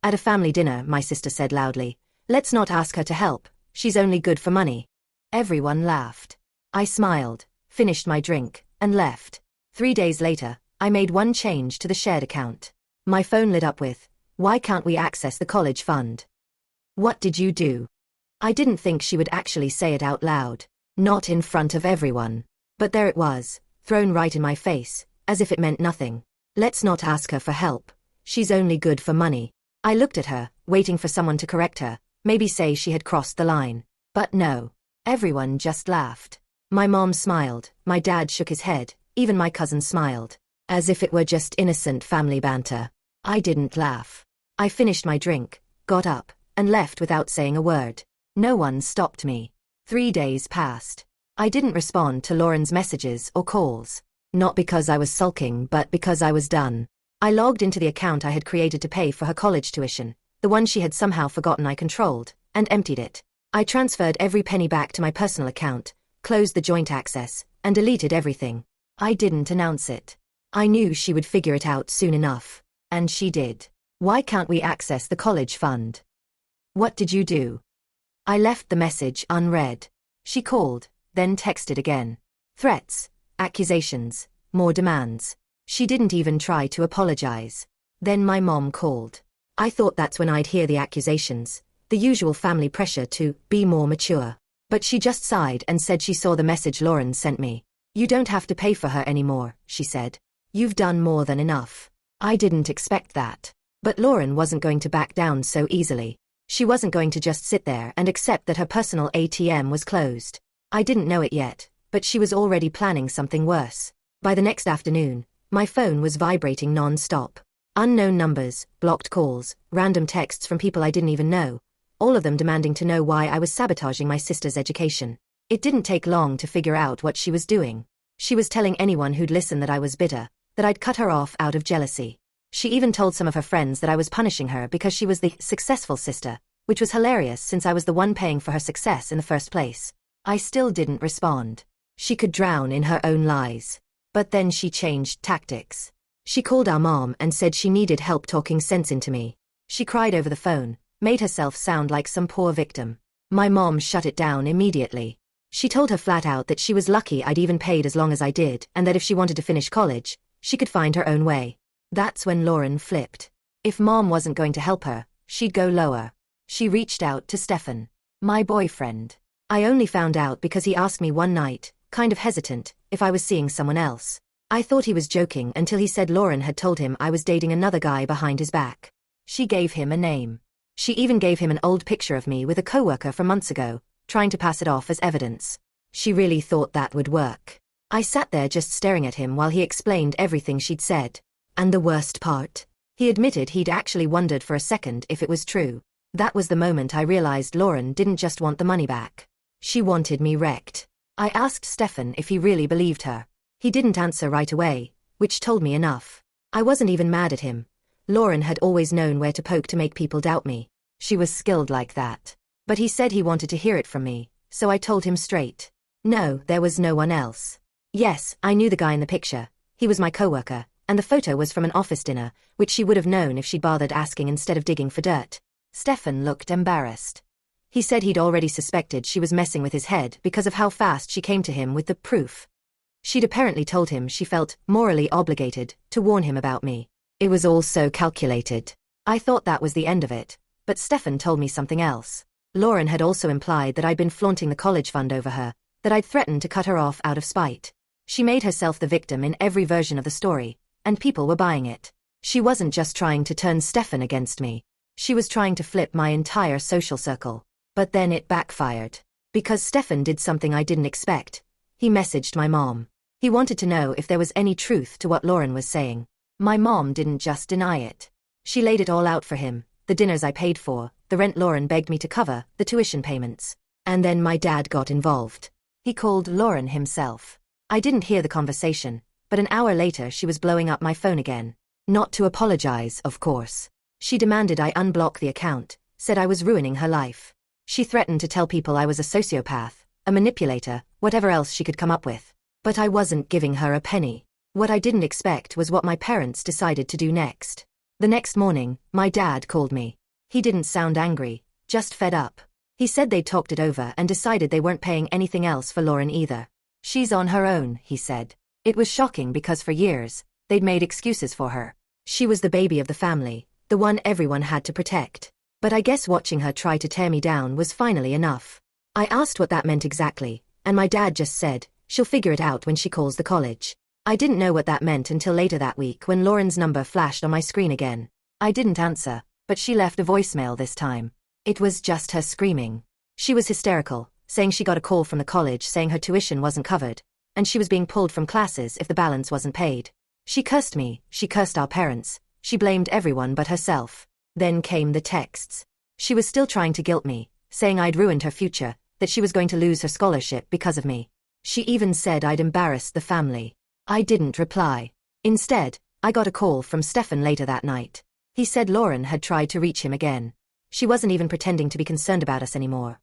At a family dinner, my sister said loudly, "Let's not ask her to help, she's only good for money." Everyone laughed. I smiled, finished my drink, and left. 3 days later, I made one change to the shared account. My phone lit up with, "Why can't we access the college fund?" "What did you do?" I didn't think she would actually say it out loud. Not in front of everyone. But there it was, thrown right in my face, as if it meant nothing. "Let's not ask her for help. She's only good for money." I looked at her, waiting for someone to correct her, maybe say she had crossed the line. But no. Everyone just laughed. My mom smiled, my dad shook his head, even my cousin smiled. As if it were just innocent family banter. I didn't laugh. I finished my drink, got up, and left without saying a word. No one stopped me. 3 days passed. I didn't respond to Lauren's messages or calls. Not because I was sulking, but because I was done. I logged into the account I had created to pay for her college tuition, the one she had somehow forgotten I controlled, and emptied it. I transferred every penny back to my personal account, closed the joint access, and deleted everything. I didn't announce it. I knew she would figure it out soon enough. And she did. "Why can't we access the college fund?" "What did you do?" I left the message unread. She called, then texted again. Threats, accusations, more demands. She didn't even try to apologize. Then my mom called. I thought that's when I'd hear the accusations, the usual family pressure to be more mature. But she just sighed and said she saw the message Lauren sent me. "You don't have to pay for her anymore," she said. "You've done more than enough." I didn't expect that. But Lauren wasn't going to back down so easily. She wasn't going to just sit there and accept that her personal ATM was closed. I didn't know it yet, but she was already planning something worse. By the next afternoon, my phone was vibrating non-stop. Unknown numbers, blocked calls, random texts from people I didn't even know, all of them demanding to know why I was sabotaging my sister's education. It didn't take long to figure out what she was doing. She was telling anyone who'd listen that I was bitter, that I'd cut her off out of jealousy. She even told some of her friends that I was punishing her because she was the successful sister, which was hilarious since I was the one paying for her success in the first place. I still didn't respond. She could drown in her own lies. But then she changed tactics. She called our mom and said she needed help talking sense into me. She cried over the phone, made herself sound like some poor victim. My mom shut it down immediately. She told her flat out that she was lucky I'd even paid as long as I did, and that if she wanted to finish college, she could find her own way. That's when Lauren flipped. If mom wasn't going to help her, she'd go lower. She reached out to Stefan, my boyfriend. I only found out because he asked me one night, kind of hesitant, if I was seeing someone else. I thought he was joking until he said Lauren had told him I was dating another guy behind his back. She gave him a name. She even gave him an old picture of me with a coworker from months ago, trying to pass it off as evidence. She really thought that would work. I sat there just staring at him while he explained everything she'd said. And the worst part? He admitted he'd actually wondered for a second if it was true. That was the moment I realized Lauren didn't just want the money back. She wanted me wrecked. I asked Stefan if he really believed her. He didn't answer right away, which told me enough. I wasn't even mad at him. Lauren had always known where to poke to make people doubt me. She was skilled like that. But he said he wanted to hear it from me, so I told him straight. No, there was no one else. Yes, I knew the guy in the picture. He was my coworker, and the photo was from an office dinner, which she would have known if she'd bothered asking instead of digging for dirt. Stefan looked embarrassed. He said he'd already suspected she was messing with his head because of how fast she came to him with the proof. She'd apparently told him she felt morally obligated to warn him about me. It was all so calculated. I thought that was the end of it, but Stefan told me something else. Lauren had also implied that I'd been flaunting the college fund over her, that I'd threatened to cut her off out of spite. She made herself the victim in every version of the story, and people were buying it. She wasn't just trying to turn Stefan against me. She was trying to flip my entire social circle. But then it backfired. Because Stefan did something I didn't expect. He messaged my mom. He wanted to know if there was any truth to what Lauren was saying. My mom didn't just deny it. She laid it all out for him, the dinners I paid for, the rent Lauren begged me to cover, the tuition payments. And then my dad got involved. He called Lauren himself. I didn't hear the conversation, but an hour later she was blowing up my phone again. Not to apologize, of course. She demanded I unblock the account, said I was ruining her life. She threatened to tell people I was a sociopath, a manipulator, whatever else she could come up with. But I wasn't giving her a penny. What I didn't expect was what my parents decided to do next. The next morning, my dad called me. He didn't sound angry, just fed up. He said they talked it over and decided they weren't paying anything else for Lauren either. She's on her own, he said. It was shocking because for years, they'd made excuses for her. She was the baby of the family, the one everyone had to protect. But I guess watching her try to tear me down was finally enough. I asked what that meant exactly, and my dad just said, she'll figure it out when she calls the college. I didn't know what that meant until later that week when Lauren's number flashed on my screen again. I didn't answer, but she left a voicemail this time. It was just her screaming. She was hysterical, saying she got a call from the college saying her tuition wasn't covered, and she was being pulled from classes if the balance wasn't paid. She cursed me, she cursed our parents, she blamed everyone but herself. Then came the texts. She was still trying to guilt me, saying I'd ruined her future, that she was going to lose her scholarship because of me. She even said I'd embarrassed the family. I didn't reply. Instead, I got a call from Stefan later that night. He said Lauren had tried to reach him again. She wasn't even pretending to be concerned about us anymore.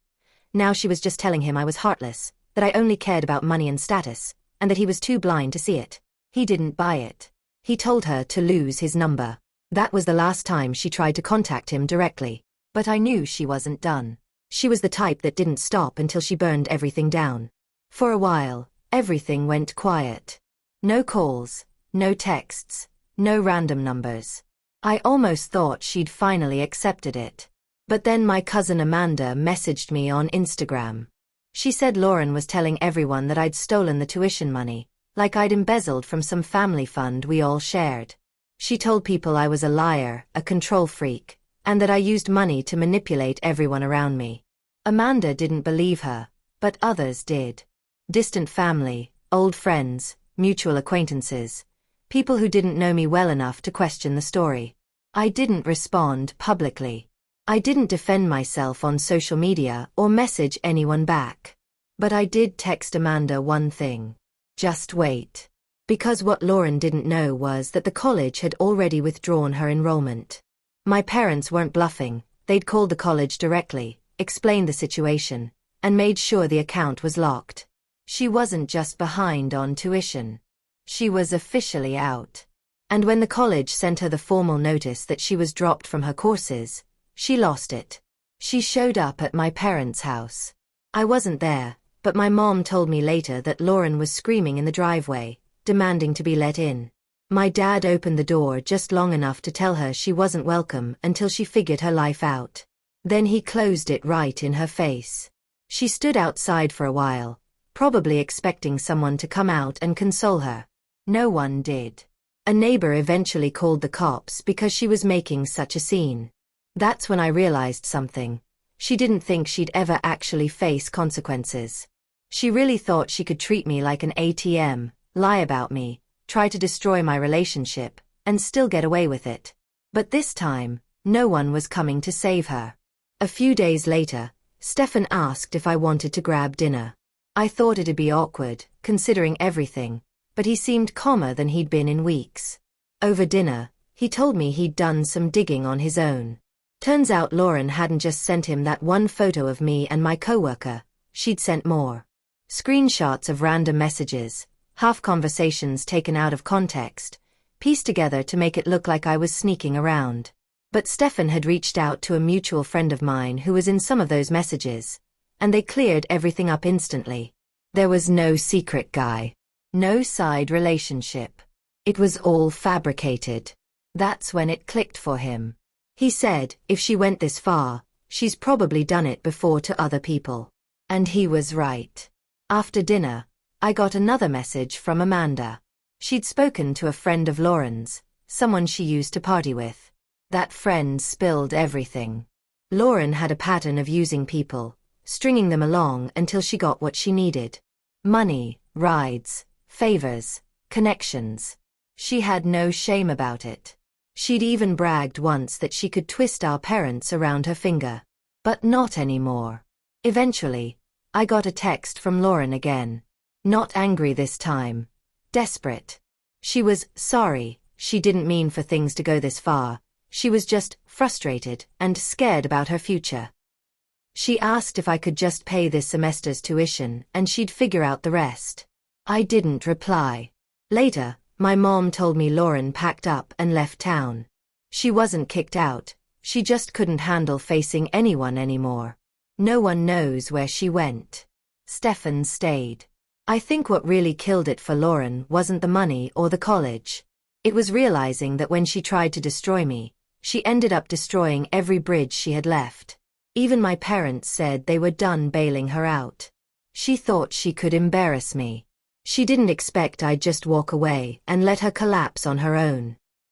Now she was just telling him I was heartless, that I only cared about money and status, and that he was too blind to see it. He didn't buy it. He told her to lose his number. That was the last time she tried to contact him directly. But I knew she wasn't done. She was the type that didn't stop until she burned everything down. For a while, everything went quiet. No calls, no texts, no random numbers. I almost thought she'd finally accepted it. But then my cousin Amanda messaged me on Instagram. She said Lauren was telling everyone that I'd stolen the tuition money, like I'd embezzled from some family fund we all shared. She told people I was a liar, a control freak, and that I used money to manipulate everyone around me. Amanda didn't believe her, but others did. Distant family, old friends, mutual acquaintances, people who didn't know me well enough to question the story. I didn't respond publicly. I didn't defend myself on social media or message anyone back. But I did text Amanda one thing. Just wait. Because what Lauren didn't know was that the college had already withdrawn her enrollment. My parents weren't bluffing, they'd called the college directly, explained the situation, and made sure the account was locked. She wasn't just behind on tuition. She was officially out. And when the college sent her the formal notice that she was dropped from her courses, she lost it. She showed up at my parents' house. I wasn't there, but my mom told me later that Lauren was screaming in the driveway, demanding to be let in. My dad opened the door just long enough to tell her she wasn't welcome until she figured her life out. Then he closed it right in her face. She stood outside for a while, probably expecting someone to come out and console her. No one did. A neighbor eventually called the cops because she was making such a scene. That's when I realized something. She didn't think she'd ever actually face consequences. She really thought she could treat me like an ATM, lie about me, try to destroy my relationship, and still get away with it. But this time, no one was coming to save her. A few days later, Stefan asked if I wanted to grab dinner. I thought it'd be awkward, considering everything, but he seemed calmer than he'd been in weeks. Over dinner, he told me he'd done some digging on his own. Turns out Lauren hadn't just sent him that one photo of me and my coworker, she'd sent more. Screenshots of random messages, half conversations taken out of context, pieced together to make it look like I was sneaking around. But Stefan had reached out to a mutual friend of mine who was in some of those messages, and they cleared everything up instantly. There was no secret guy. No side relationship. It was all fabricated. That's when it clicked for him. He said, if she went this far, she's probably done it before to other people. And he was right. After dinner, I got another message from Amanda. She'd spoken to a friend of Lauren's, someone she used to party with. That friend spilled everything. Lauren had a pattern of using people, stringing them along until she got what she needed. Money, rides, favors, connections. She had no shame about it. She'd even bragged once that she could twist our parents around her finger. But not anymore. Eventually, I got a text from Lauren again. Not angry this time. Desperate. She was sorry, she didn't mean for things to go this far. She was just frustrated and scared about her future. She asked if I could just pay this semester's tuition and she'd figure out the rest. I didn't reply. Later, my mom told me Lauren packed up and left town. She wasn't kicked out, she just couldn't handle facing anyone anymore. No one knows where she went. Stefan stayed. I think what really killed it for Lauren wasn't the money or the college. It was realizing that when she tried to destroy me, she ended up destroying every bridge she had left. Even my parents said they were done bailing her out. She thought she could embarrass me. She didn't expect I'd just walk away and let her collapse on her own.